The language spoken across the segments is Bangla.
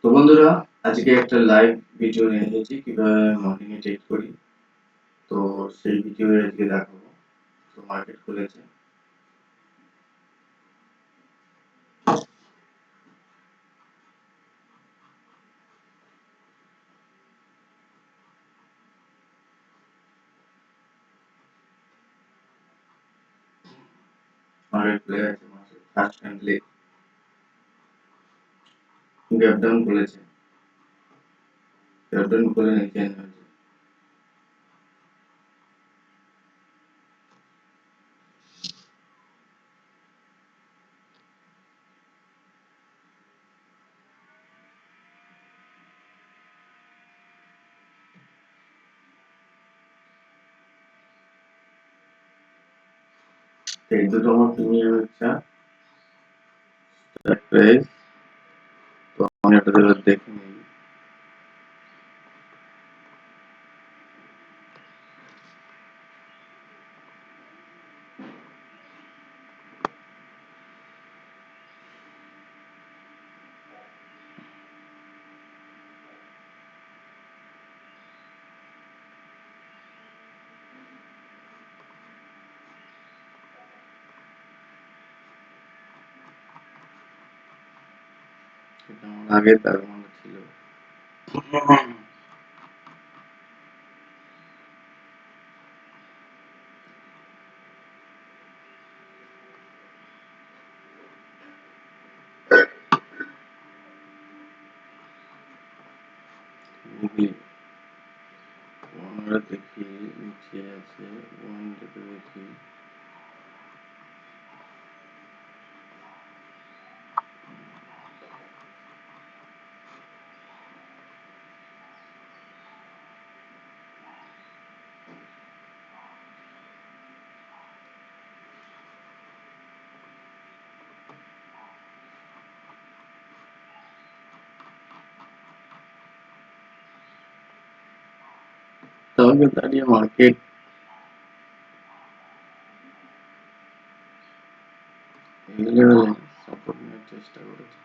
তো বন্ধুরা, আজকে একটা লাইভ ভিডিও নিয়ে এসেছি কিভাবে মর্নিং এ ট্রেড করি। তো সেই ভিডিও আজকে দেখাবো। তো মার্কেট খুলেছে, মার্কেট খুলে গেছে, ফার্স্ট ক্যান্ডেলে গ্যাপ ডাউন খুলেছে, গ্যাপ ডাউন খুলে নিচে নেমেছে। এই দুটো আমার প্রিমিয়াম ইচ্ছা প্রাইস। তো আমি আপনাদের দেখে নিই। এটা আমার আগের দারুণ ছিল। আমরা দেখি নিচে আছে ওয়ান দেখি। তবে দাঁড়িয়ে মার্কেট এই লেভেলে সাপোর্ট নেওয়ার চেষ্টা করেছে।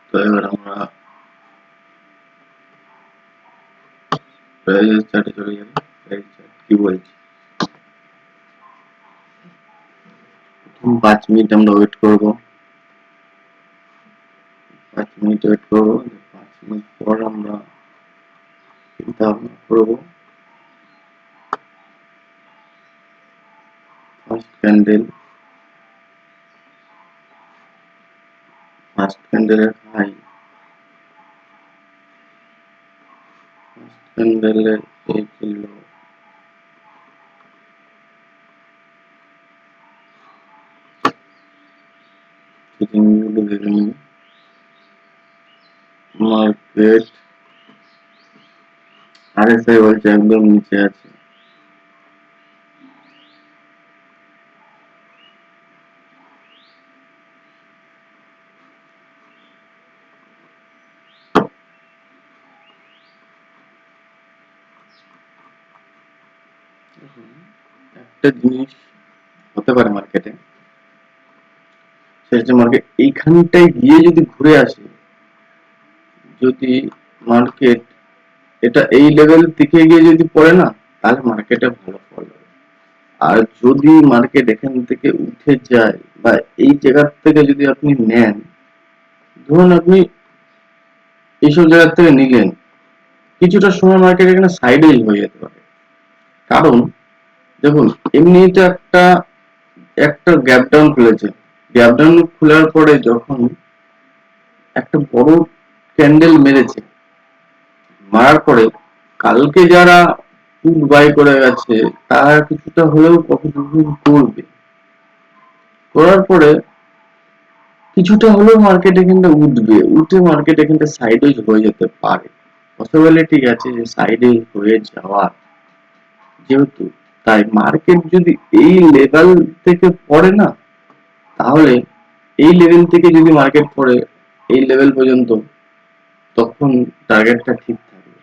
তো এবার আমরা প্রাইস চার্টে চলে যাই। প্রাইস চার্ট কি বলছি, 5 মিনিট আমরা ওয়েট করব। 5 মিনিট ওয়েট করবো, 5 মিনিট পর আমরা চিন্তা ভাবনা করবো। ফার্স্ট ক্যান্ডেল, ফার্স্ট ক্যান্ডেলের হাই, ফার্স্ট ক্যান্ডেলের এই ছিল গুলো দেখে নিন। মার্কেট আরএসআই বলছে একদম নিচে আছে। একটা জিনিস হতে পারে মার্কেটে, সেটা মার্কেট এইখানটায় গিয়ে যদি ঘুরে আসে, যদি মার্কেট এটা এই লেভেল থেকে গিয়ে যদি পড়ে না, তাহলে মার্কেটে ভালো ফল হবে। আর যদি মার্কেট এখান থেকে উঠে যায় বা এই জায়গা থেকে যদি আপনি নেন, ধরুন আপনি এইসব জায়গা থেকে নিলেন, কিছুটা সময় মার্কেট এখানে সাইডেই হয়ে যেতে পারে। কারণ দেখুন, এমনিতে একটা একটা গ্যাপ ডাউন খুলেছে, গ্যাপ ডাউন খোলার পরে যখন একটা বড় ক্যান্ডেল মেরেছে, মারার পরে কালকে যারা পুট বাই করে গেছে তারা কিছুটা হলেও প্রফিট করবে। করার পরে কিছুটা হলেও মার্কেট এখানটা উঠবে, উঠে মার্কেট এখানটা সাইডওয়েজ হয়ে যেতে পারে। পসিবিলিটি আছে যে সাইডে হয়ে যাওয়ার। যেহেতু তাই মার্কেট যদি এই লেভেল থেকে পড়ে না, তাহলে এই লেভেল থেকে যদি মার্কেট পড়ে এই লেভেল পর্যন্ত, তখন টার্গেটটা ঠিক থাকবে।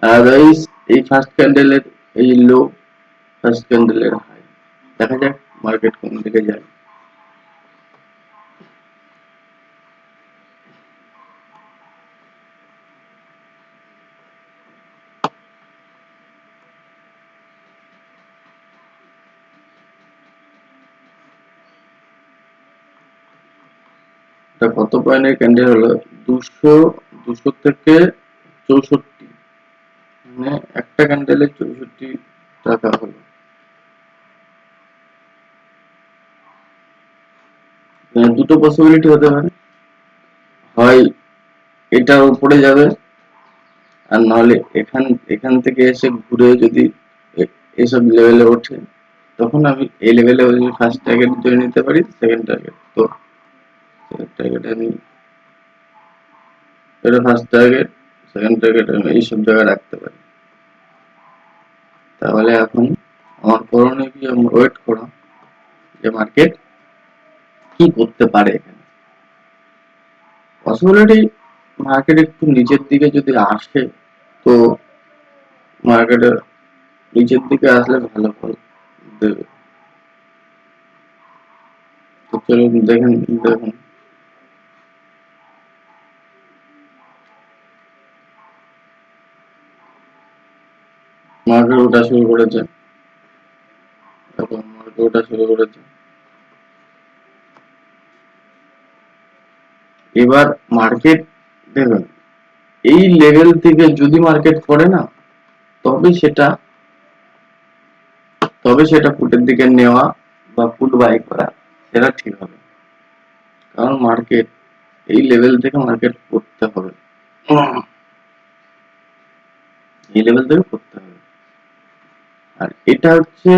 আদারওয়াইজ এই ফার্স্ট ক্যান্ডেলের এই লো, ফার্স্ট ক্যান্ডেলের হাই। দেখা যাক মার্কেট কোন দিকে যায়। এটা কত পয়েন্টের ক্যান্ডেল হলো? 200 থেকে 64, মানে একটা ক্যান্ডেলে 64 টাকা হলো। দুটো পসিবিলিটি হতে পারে, হয় এটা উপরে যাবে, আর নাহলে এখান থেকে এসে ঘুরে যদি এসব লেভেলে ওঠে, তখন আমি এই লেভেলে ফার্স্ট টার্গেট ধরে নিতে পারি, সেকেন্ড টার্গেট তো টার্গেট আমি এটা ফার্স্ট টার্গেট, সেকেন্ড টার্গেট আমি এইসব জায়গায় রাখতে পারি। তাহলে এখন আমার করণীয় কি? ওয়েট করা যে মার্কেট কি করতে পারে। এখানে পসিবিলিটি মার্কেট একটু নিচের দিকে যদি আসে, তো মার্কেটের নিচের দিকে আসলে ভালো ফল দেবে। তো চলুন দেখুন মার্কেট ওঠা শুরু করেছে, এখন মার্কেট ওঠা শুরু করেছে। এবার মার্কেট দেখুন, এই লেভেল থেকে যদি মার্কেট পড়ে না, তবে সেটা পুটের দিকে নেওয়া বা পুট বাই করা, সেটা ঠিক হবে। কারণ মার্কেট এই লেভেল থেকে মার্কেট পড়তে হবে, এই লেভেল থেকে পড়তে হবে। আর এটা হচ্ছে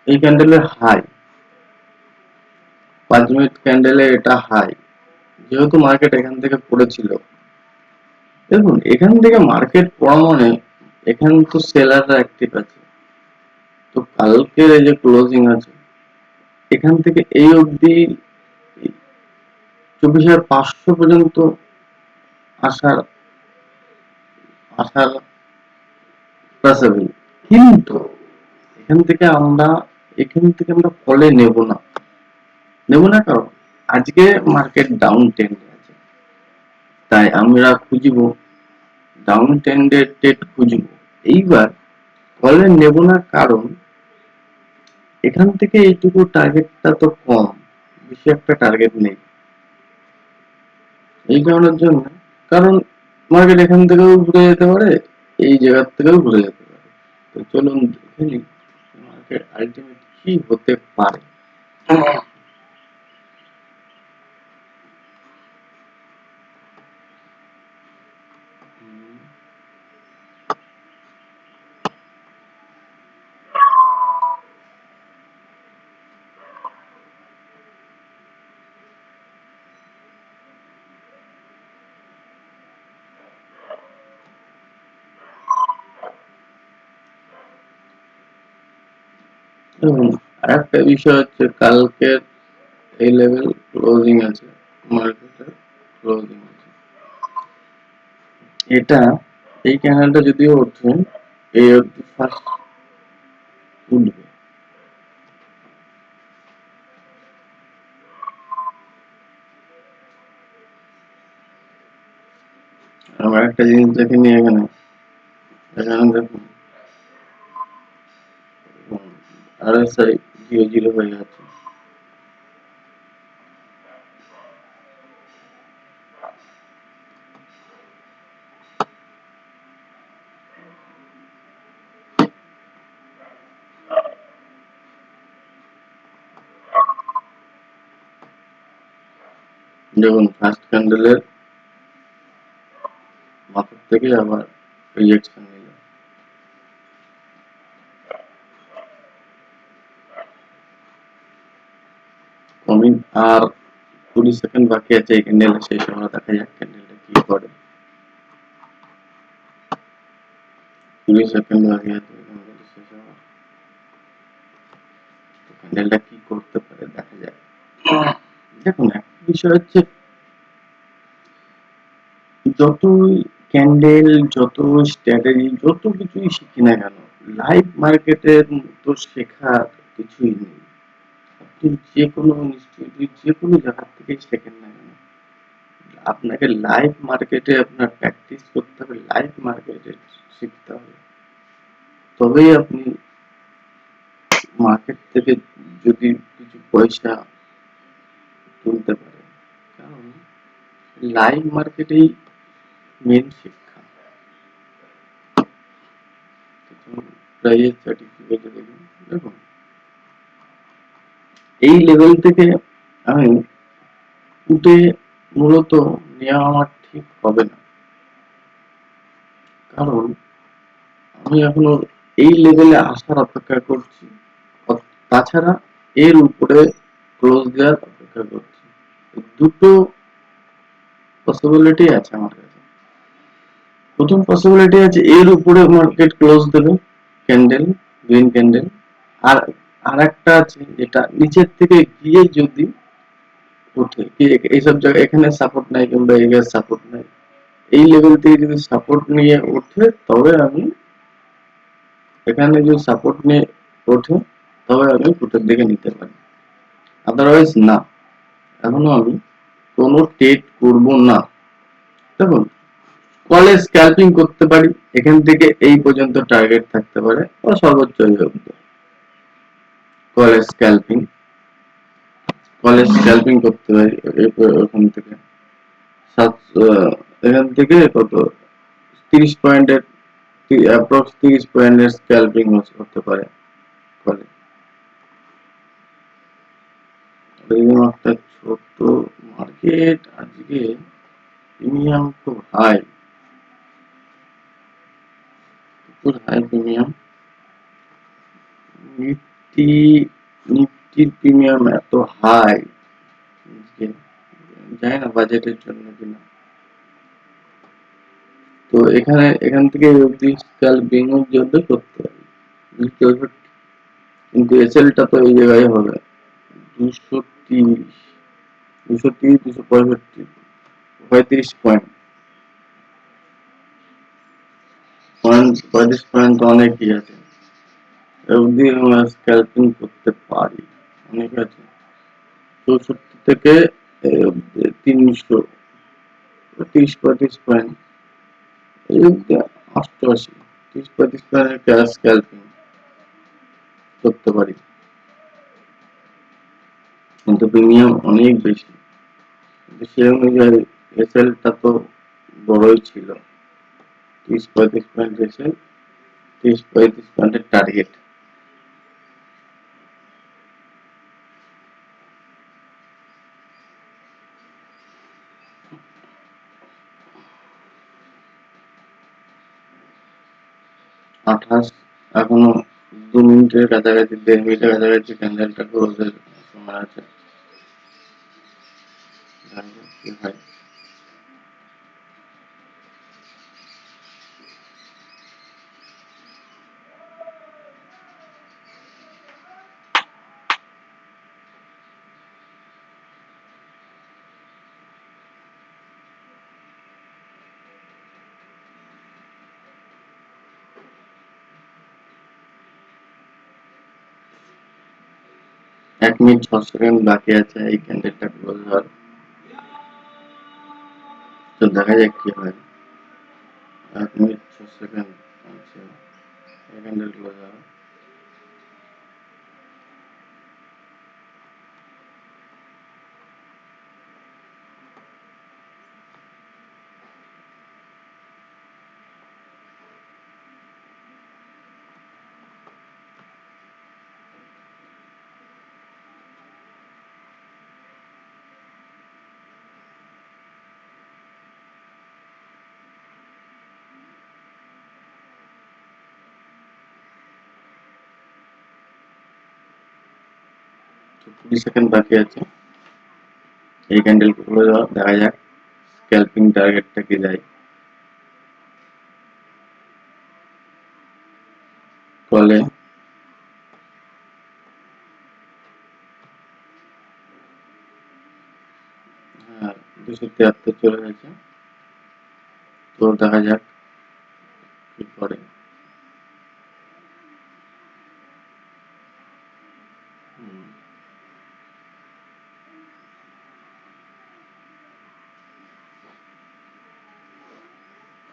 এই ক্যান্ডেলের হাই, 5 মিনিট ক্যান্ডেলে এটা হাই। যেহেতু মার্কেট এখান থেকে পড়েছিল, দেখুন এখান থেকে মার্কেট পড়া মানে এখানে তো সেলাররা অ্যাক্টিভ আছে, তো কালকের এই যে ক্লোজিং আছে, এখান থেকে এই অবধি 24,500 পর্যন্ত আসার আসার পসিবল। কিন্তু এখান থেকে আমরা ফলে নেব না, কারণ আজকে মার্কেট ডাউন ট্রেন্ডে আছে, তাই আমরা খুঁজবো ডাউন ট্রেন্ডের ট্রেড খুঁজবো। এইবার ফলে নেব না, কারণ এখান থেকে এইটুকু টার্গেটটা তো কম, বেশি একটা টার্গেট নেই এই কারণের জন্য। কারণ মার্কেট এখান থেকেও ঘুরে যেতে পারে, এই জায়গার থেকেও ঘুরে যেতে পারে। তো চলুন দেখে নিই মার্কেট আলটিমেট কি হতে পারে। আরেকটা বিষয় হচ্ছে, কালকের এই লেভেল ক্লোজিং আছে, মার্কেটের ক্লোজিং আছে, এটা এই ক্যান্ডেলটা যদিও ওঠে, এই অবধি ফার্স্ট উঠবে। আমার একটা জিনিস দেখে নিই, এখানে দেখুন RSI 0 হয়ে যাচ্ছে। দেখুন ফার্স্ট ক্যান্ডেলের মাথার থেকে আবার রিজেকশন নিল। কমিং আর 20 সেকেন্ড বাকি আছে এই ক্যান্ডেলের শেষ হওয়ার, দেখা যাক ক্যান্ডেলটা কি করে। 20 সেকেন্ড বাকি আছে ক্যান্ডেলটা শেষ হওয়ার, ক্যান্ডেলটা কি করতে পারে দেখা যাক। দেখুন একটা বিষয় হচ্ছে, যতই ক্যান্ডেল যত স্ট্র্যাটেজি যত কিছুই শিখি না কেন, লাইভ মার্কেটের তো শেখার কিছুই নেই। আপনি যে কোনো ইনস্টিটিউট যে কোনো জায়গা থেকে শেখেন না কেন, আপনাকে লাইভ মার্কেটে আপনার প্র্যাকটিস করতে হবে, লাইভ মার্কেটে শিখতে হবে, তবেই আপনি মার্কেট থেকে যদি কিছু পয়সা তুলতে পারেন। কারণ লাইভ মার্কেটেই মেন শিক্ষা। প্রাইস সার্টিফিকেট দেখুন, এই লেভেল থেকে আমি উঠে মূলত নেওয়া আমার ঠিক হবে না। কারণ আমি এখনো এই লেভেলে আসার অপেক্ষা করছি, তাছাড়া এর উপরে ক্লোজ দেওয়ার অপেক্ষা করছি। দুটো পসিবিলিটি আছে আমার কাছে। প্রথম পসিবিলিটি আছে এর উপরে মার্কেট ক্লোজ দেবে, ক্যান্ডেল, গ্রিন ক্যান্ডেল। আর আরেকটা আছে যেটা নিচের থেকে গিয়ে যদি ওঠে, কি এইসব জায়গায় এখানে সাপোর্ট নাই কিংবা এই জায়গায় সাপোর্ট নাই, এই লেভেল থেকে যদি সাপোর্ট নিয়ে ওঠে তবে আমি এখানে যদি সাপোর্ট নিয়ে ওঠে তবে আমি পুটের দিকে নিতে পারি, আদারওয়াইজ না, এখনো আমি কোনো ট্রেড করব না। দেখুন, কলে স্ক্যালপিং করতে পারি, এখান থেকে এই পর্যন্ত টার্গেট থাকতে পারে বা সর্বোচ্চ এই অবধি। কলে স্ক্যালপিং করতে পারি ওখান থেকে এখান থেকে কত 30 পয়েন্টের অ্যাপ্রক্স 30 পয়েন্টের স্ক্যালপিং করতে পারে কলে। এরকম একটা ছোট মার্কেট আজকে প্রিমিয়াম খুব হাই, খুব হাই প্রিমিয়াম। নিফটি নিফটির প্রিমিয়াম এত হাই, জানি না বাজেটের জন্য কিনা। তো এখান থেকে অব্দি স্ক্যালপিং জন্য করতে পারি 264, কিন্তু এসএলটা তো এই জায়গায় হবে 230, 230, 265, 35 পয়েন্ট, 35 পয়েন্ট তো অনেকই আছে, অবধি আমরা স্ক্যালপিং করতে পারি, অনেক আছে। 64 থেকে 300, 30-35 পয়েন্ট, এই অবধি 88, 30-35 পয়েন্টের ক্যাশ স্ক্যালপিং করতে পারি, কিন্তু প্রিমিয়াম অনেক বেশি। সে অনুযায়ী এসএলটা তো বড়ই ছিল, 30-35 পয়েন্ট এসএল, 30-35 পয়েন্টের টার্গেট। আঠাশ, এখনো 2 মিনিটের কাছাকাছি, 1.5 মিনিটের কাছাকাছি ক্যান্ডেলটা ক্লোজের সময় আছে। কি হয়, এক মিনিট 6 সেকেন্ড বাকি আছে এই ক্যান্ডেলটা ক্লোজ হওয়ার, তো দেখা যাক কি হয়। 1 মিনিট 6 সেকেন্ড আছে এই ক্যান্ডেল ক্লোজ হওয়ার। তো 20 সেকেন্ড বাকি আছে এই ক্যান্ডেল ক্লোজ হওয়ার, দেখা যাক স্ক্যালপিং টার্গেটটা কি যায়। কলে হ্যাঁ 273 চলে গেছে, তো দেখা যাক কি করে।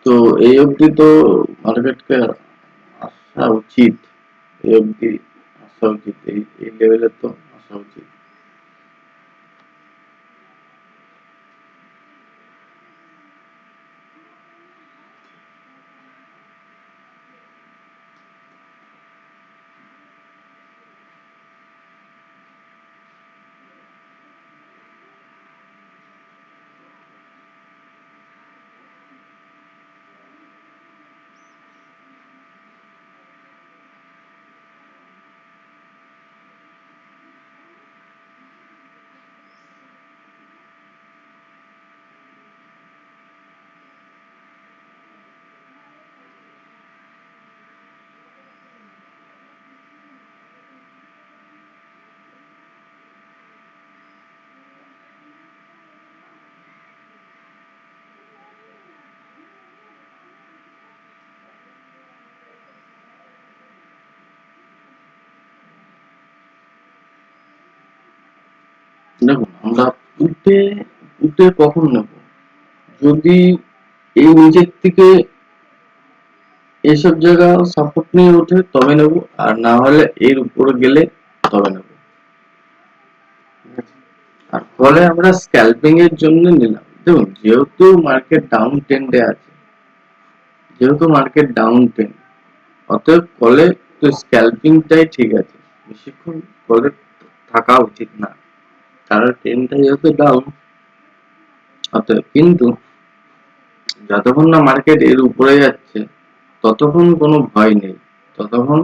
তো এই অবধি তো মার্কেটকে আসা উচিত, এই অবধি আসা উচিত, এই লেভেলে তো আসা উচিত। দেখুন, আমরা পুটে পুটে কখন নেব, যদি এই নিচের থেকে এইসব জায়গা সাপোর্ট নিয়ে ওঠে তবে নেব, আর না হলে এর উপরে গেলে তবে নেব। আর ফলে আমরা স্ক্যালপিং এর জন্য নিলাম। দেখুন, যেহেতু মার্কেট ডাউন ট্রেন্ড, অতএব ফলে তো স্ক্যালপিংটাই ঠিক আছে, বেশিক্ষণ ফলে থাকা উচিত না, কারণ ট্রেন্ডটা যেহেতু ডাউন। অতএব কিন্তু যতক্ষণ না মার্কেট এর উপরে যাচ্ছে ততক্ষণ কোনো ভয় নেই, ততক্ষণ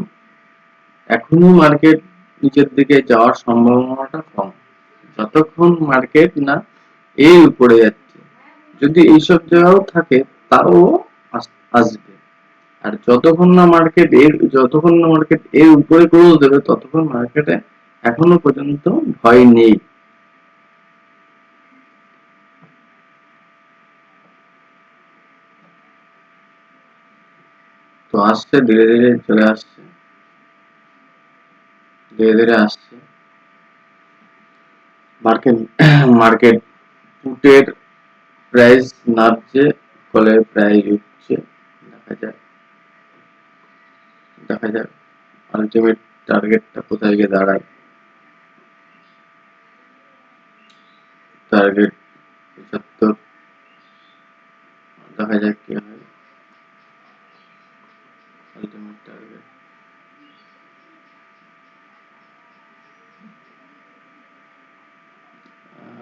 এখনো মার্কেট নিচের দিকে যাওয়ার সম্ভাবনাটা কম, যতক্ষণ মার্কেট না এর উপরে যাচ্ছে। যদি এইসব জায়গাও থাকে তাও আসবে। আর যতক্ষণ না মার্কেট এর উপরে ক্লোজ দেবে ততক্ষণ মার্কেটে এখনো পর্যন্ত ভয় নেই। তো আসছে, ধীরে ধীরে চলে আসছে, ধীরে ধীরে আসছে মার্কেট। মার্কেট পুটের প্রাইস নামছে, ফলে প্রাইস উঠছে। দেখা যাক, দেখা যাক আলটিমেট টার্গেটটা কোথায় গিয়ে দাঁড়ায়। টার্গেট 75, দেখা যাক কি হয়। আলটিমেট টার্গেট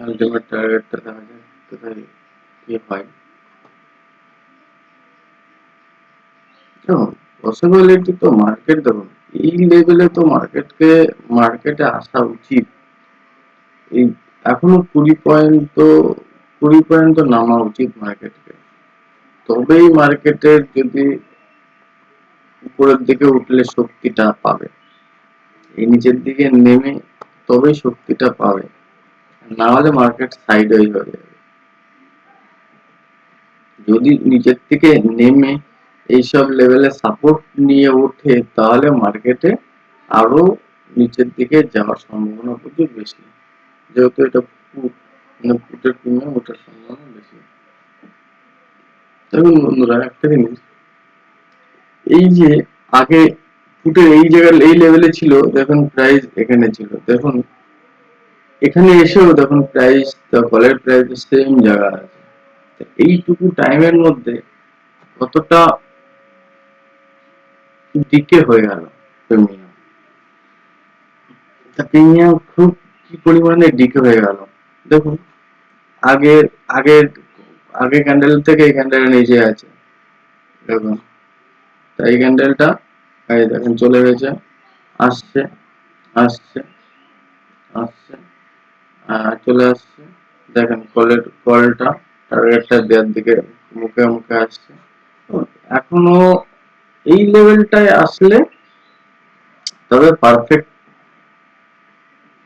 আলটিমেট টার্গেটটা দেখা যাক কোথায় কি হয়। দেখুন, পসিবিলিটি তো মার্কেট, দেখুন এই লেভেলে তো মার্কেটে আসা উচিত। এই এখনো 20 পয়েন্ট তো নামা উচিত মার্কেটকে, তবেই মার্কেটের যদি উপরের দিকে উঠলে শক্তিটা পাবে। এই নিচের দিকে নেমে তবেই শক্তিটা পাবে, না হলে মার্কেট সাইডওয়েজ হয়ে যাবে। যদি নিচের থেকে নেমে এইসব লেভেলে সাপোর্ট নিয়ে ওঠে তাহলে মার্কেটে আরো নিচের দিকে যাওয়ার সম্ভাবনা প্রচুর বেশি, যেহেতু এটা পুট, মানে পুটের প্রিমিয়াম ওঠার সম্ভাবনা বেশি। দেখুন বন্ধুরা, একটা জিনিস, এই যে আগে পুটের এই জায়গায় এই লেভেলে ছিল, দেখুন প্রাইস এখানে ছিল, দেখুন এখানে এসেও দেখুন প্রাইস, কলের প্রাইস সেম জায়গা আছে। এইটুকু টাইমের মধ্যে কতটা ডিকে হয়ে গেল প্রিমিয়াম, প্রিমিয়াম খুব কি পরিমাণে ডিকে হয়ে গেল। দেখুন আগের আগের আগে ক্যান্ডেল থেকে এই ক্যান্ডেল নিচে আছে, দেখুন তাই ক্যান্ডেলটা এই দেখুন চলে গেছে, আসছে, আসছে, আসছে, চলে আসছে। দেখেন কলটা টার্গেটটা দেওয়ার দিকে মুখে মুখে আসছে। তো এখনো এই লেভেলটায় আসলে তবে পারফেক্ট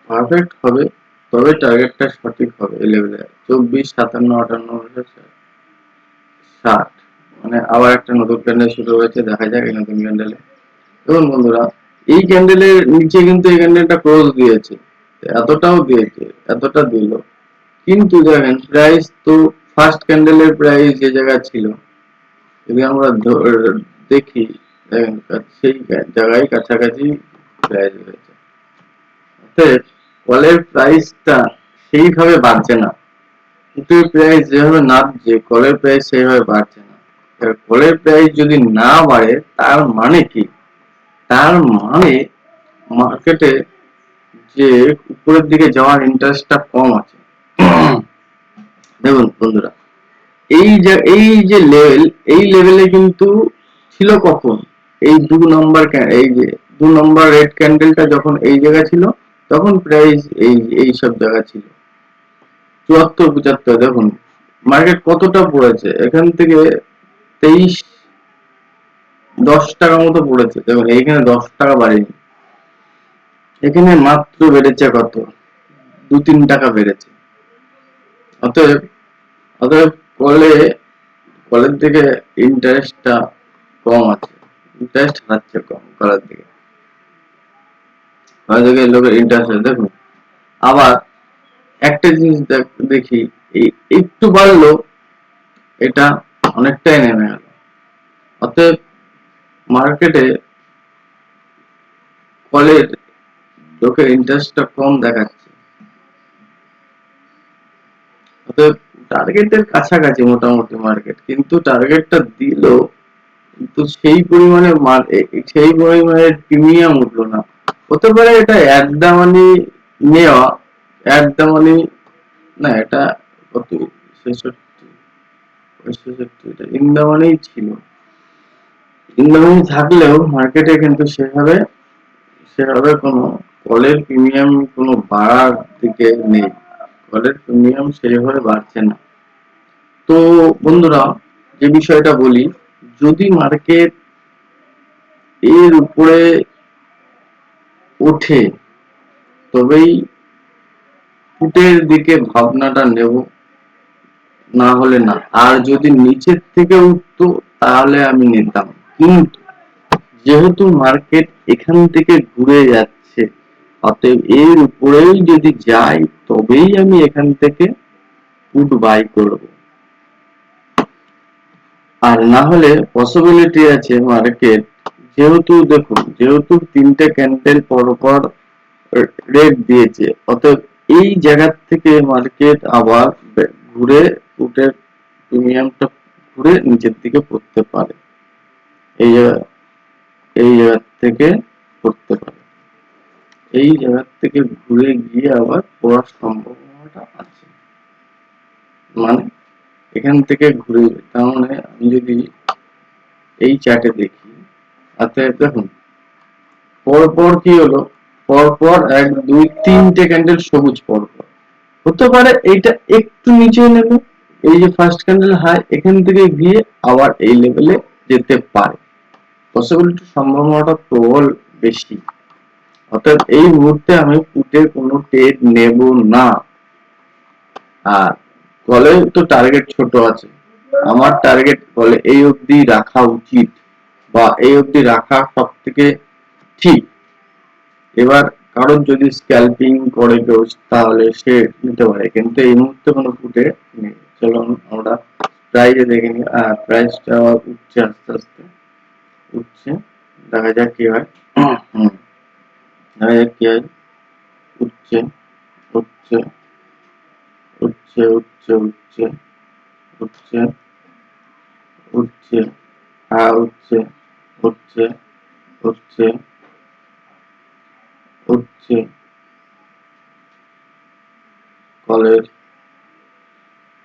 পারফেক্ট হবে, তবে টার্গেটটা সঠিক হবে। এই লেভেলে 24, 57, 58, 60, এখানে আবার একটা নতুন ক্যান্ডেল শুরু হয়েছে, দেখা যাক এই নতুন ক্যান্ডেলে। দেখুন বন্ধুরা, এই ক্যান্ডেলের নিচে কিন্তু এই ক্যান্ডেলটা ক্লোজ দিয়েছে, এতটাও দিয়েছে, এতটা দিল, কিন্তু দেখেন প্রাইস তো ফার্স্ট ক্যান্ডেলের প্রাইস যে জায়গা ছিল, যদি আমরা দেখি, দেখেন সেই জায়গায় কাছাকাছি প্রাইস রয়েছে। অতএব কলের প্রাইসটা সেইভাবে বাড়ছে না, পুটের প্রাইস যেভাবে নামছে কলের প্রাইস সেইভাবে বাড়ছে না। এবার কলের প্রাইস যদি না বাড়ে তার মানে কি? তার মানে মার্কেটে যে উপরের দিকে যাওয়ার ইন্টারেস্টটা কম আছে। দেখুন বন্ধুরা, এই যে লেভেল, এই লেভেলে কিন্তু ছিল কখন? এই এই যে 2 নম্বর রেড ক্যান্ডেলটা যখন এই জায়গা ছিল, তখন প্রাইস এই সব জায়গা ছিল 74-75। দেখুন মার্কেট কতটা পড়েছে এখান থেকে, 10 টাকা মতো পড়েছে। দেখুন এইখানে 10 টাকা বাড়েনি, এখানে মাত্র বেড়েছে কত, 2-3 টাকা বেড়েছে। অতএব অতএব কলের দিকে ইন্টারেস্টটা কম আছে, ইন্টারেস্ট হারাচ্ছে কম কলের দিকে, কলের দিকে লোকের ইন্টারেস্ট আছে। দেখুন আবার একটা জিনিস দেখি, এই একটু বাড়লো, এটা অনেকটাই নেমে গেল। অতএব মার্কেটে কলের লোকের ইন্টারেস্টটা কম দেখাচ্ছে। অতএব টার্গেটের কাছাকাছি মোটামুটি মার্কেট, কিন্তু টার্গেটটা দিল, কিন্তু সেই পরিমাণে প্রিমিয়াম উঠলো না। হতে পারে এটা অ্যাট দা মানি নেওয়া, অ্যাট দা মানি না, এটা কত, 66, 65, এটা ইন দা মানিই ছিল। ইন দা মানি থাকলেও মার্কেটে কিন্তু সেভাবে সেভাবে কোনো কলের প্রিমিয়াম কোনো বাড়ার দিকে নেই, কলের প্রিমিয়াম সেভাবে বাড়ছে না। তো বন্ধুরা, যে বিষয়টা বলি, যদি মার্কেট এর উপরে ওঠে তবেই পুটের দিকে ভাবনাটা নেব, না হলে না। আর যদি নিচের থেকে উঠতো তাহলে আমি নিতাম, কিন্তু যেহেতু মার্কেট এখান থেকে ঘুরে যাচ্ছে, অতএব এর উপরেই যদি যাই তবেই আমি এখান থেকে পুট বাই করব। আর না হলে পসিবিলিটি আছে মার্কেট, যেহেতু দেখুন, যেহেতু 3টে ক্যান্ডেল পর পর রেড দিয়েছে, অতএব এই জায়গা থেকে মার্কেট আবার ঘুরে পুটের প্রিমিয়ামটা ঘুরে নিচের দিকে পড়তে পারে, এই জায়গা এই জায়গা থেকে পড়তে পারে, এই জায়গা থেকে ঘুরে গিয়ে আবার পড়ার সম্ভাবনাটা আছে। মানে এখান থেকে ঘুরে, তার মানে আমি যদি এই চার্টে দেখি, অতএব দেখুন পরপর কি হলো, পরপর 1 2 3টে ক্যান্ডেল সবুজ পরপর, হতে পারে এইটা একটু নিচে নেবে, এই যে ফার্স্ট ক্যান্ডেল হাই, এখান থেকে গিয়ে আবার এই লেভেলে যেতে পারে, পসিবিলিটি সম্ভাবনাটা প্রবল বেশি। অর্থাৎ এই মুহূর্তে আমি পুটের কোনো ট্রেড নেব না। আর কলে তো টার্গেট ছোট আছে, আমার টার্গেট বলে এই অবধি রাখা উচিত, বা এই অবধি রাখা সব থেকে ঠিক। এবার কারোর যদি স্ক্যাল্পিং করে কেউ, তাহলে সে নিতে পারে, কিন্তু এই মুহূর্তে কোনো ফুটে নেই। চলুন আমরা প্রাইজে দেখে নিই। প্রাইসটা উঠছে, আস্তে আস্তে উঠছে, দেখা যাক কি হয়। দেখা যাক কি হয়। উঠছে, উঠছে, উঠছে, উঠছে, উঠছে, উঠছে, উঠছে, উঠছে, উঠছে, উঠছে, উঠছে। কলের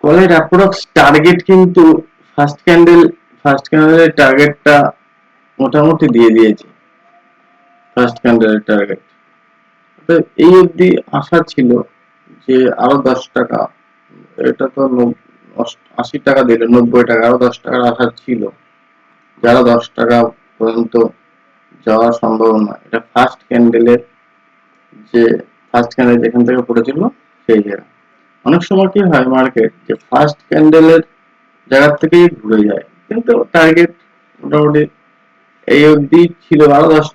কলের অ্যাপ্রক্স টার্গেট কিন্তু ফার্স্ট ক্যান্ডেলের টার্গেটটা মোটামুটি দিয়ে দিয়েছে। ফার্স্ট ক্যান্ডেলের টার্গেট, এই অবধি আশা ছিল যে আরো 10 টাকা, এটা তো 80 টাকা দিলে 90 টাকা, আরো 10 টাকার আশা ছিল, যারা 10 টাকা পর্যন্ত যাওয়ার সম্ভাবনা। এটা যে ফার্স্ট ক্যান্ডেল যেখান থেকে পড়েছিল সেই জায়গা। অনেক সময় কি হয় মার্কেট, যে ফার্স্ট ক্যান্ডেলের জায়গা থেকেই ঘুরে যায়, কিন্তু টার্গেট মোটামুটি এই অবধি ছিল, আরো 10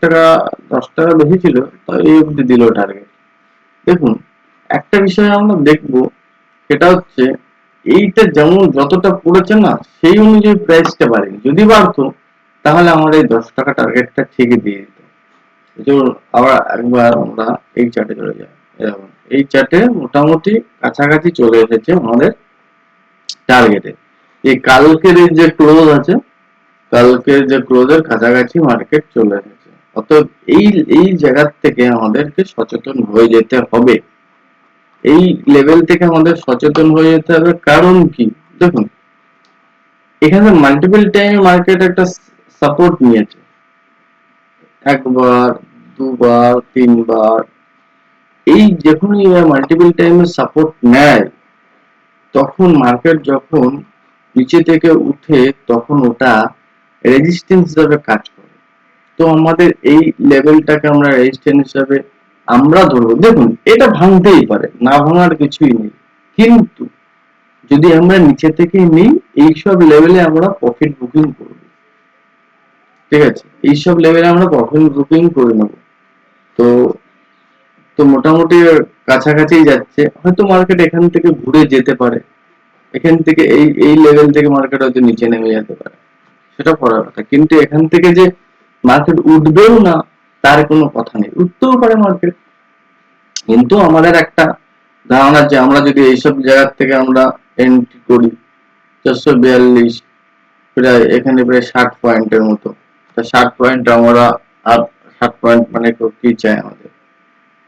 টাকা বেশি ছিল, তো এই অবধি দিল টার্গেট। দেখুন, একটা বিষয় আমরা দেখবো, সেটা হচ্ছে এইটা যেমন যতটা পড়েছে না, সেই অনুযায়ী প্রাইসটা বাড়েনি। যদি বাড়তো তাহলে আমার এই 10 টাকা টার্গেটটা ঠিকই দিয়ে দিত। যেমন আবার একবার আমরা এই চার্টে চলে যাই, এরকম এই চার্টে মোটামুটি কাছাকাছি চলে এসেছে আমাদের টার্গেটে। এই কালকের যে ক্লোজ আছে, কালকের যে ক্লোজের কাছাকাছি মার্কেট চলে এসেছে। অতএব এই এই জায়গার থেকে আমাদেরকে সচেতন হয়ে যেতে হবে। এই লেভেল থেকে আমাদের সচেতন হয়ে যেতে হবে। কারণ কি, দেখুন, এখানে মাল্টিপল টাইম মার্কেট একটা সাপোর্ট নিয়েছে, একবার, দুবার, তিনবার। এই যখনই মাল্টিপল টাইমের সাপোর্ট নেয়, তখন মার্কেট যখন নিচে থেকে উঠে, তখন ওটা রেজিস্ট্যান্স হিসাবে কাজ করে। তো আমাদের এই লেভেলটাকে আমরা রেজিস্ট্যান্স হিসাবে আমরা ধরবো। দেখুন, এটা ভাঙতেই পারে, না ভাঙার কিছুই নেই, কিন্তু যদি আমরা নিচে থেকে নিই, এইসব লেভেলে আমরা প্রফিট বুকিং করব। ঠিক আছে, এইসব লেভেলে আমরা প্রফিট বুকিং করে নেব। তো তো মোটামুটি কাছাকাছি যাচ্ছে, হয়তো মার্কেট এখান থেকে ঘুরে যেতে পারে, এখান থেকে এই এই লেভেল থেকে মার্কেট হয়তো নিচে নেমে যেতে পারে, সেটা পরের কথা। কিন্তু এখান থেকে যে মার্কেট উঠবেও না, তার কোনো কথা নেই, উঠতেও পারে মার্কেট। কিন্তু আমাদের একটা ধারণা, যে আমরা যদি এইসব জায়গার থেকে আমরা এন্ট্রি করি, 442, প্রায় এখানে প্রায় 60 পয়েন্টের মতো, 60 পয়েন্ট আমরা, আর 60 পয়েন্ট মানে কি চাই আমাদের,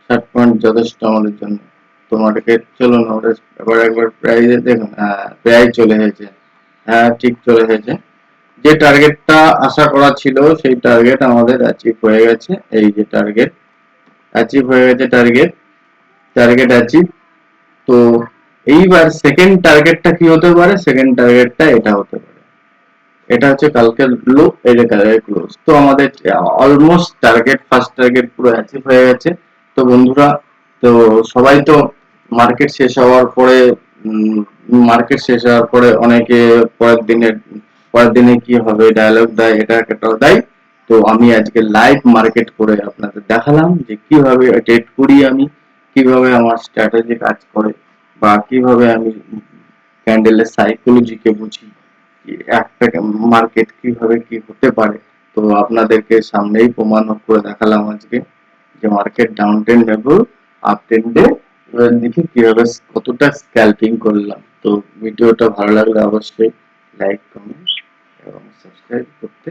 60 পয়েন্ট যথেষ্ট আমাদের জন্য। তো মার্কেট, চলুন আমরা এবার একবার প্রাইজে দেখুন, প্রাইজ চলে এসেছে, হ্যাঁ ঠিক চলে এসেছে। যে টার্গেটটা আশা করা ছিল, সেই টার্গেট আমাদের অ্যাচিভ হয়ে গেছে। এই যে টার্গেট অ্যাচিভ হয়ে গেছে, টার্গেট টার্গেট অ্যাচিভ। তো এইবার সেকেন্ড টার্গেটটা কি হতে পারে, সেকেন্ড টার্গেটটা এটা হতে পারে, এটা হচ্ছে কালকের লো, এটা কালকের ক্লোজ। তো আমাদের অলমোস্ট টার্গেট, ফার্স্ট টার্গেট পুরো অ্যাচিভ হয়ে গেছে। তো বন্ধুরা, তো সবাই তো মার্কেট শেষ হওয়ার পরে, মার্কেট শেষ হওয়ার পরে অনেকে পরের দিনে কি হবে ডায়লগ দেয়, এটা একটা দেয়। তো আমি আজকে লাইভ মার্কেট করে আপনাদের দেখালাম যে কিভাবে ট্রেড করি আমি, কিভাবে আমার স্ট্র্যাটেজি কাজ করে, বা কিভাবে আমি ক্যান্ডেলের সাইকোলজিকে বুঝি, একটা মার্কেট কিভাবে কি হতে পারে। তো আপনাদেরকে সামনেই প্রমাণ করে দেখালাম আজকে যে মার্কেট ডাউন ট্রেন্ড এবং আপ ট্রেন্ডে এবার দেখি কিভাবে কতটা স্ক্যালপিং করলাম। তো ভিডিওটা ভালো লাগলে অবশ্যই লাইক, কমেন্ট এবং সাবস্ক্রাইব করতে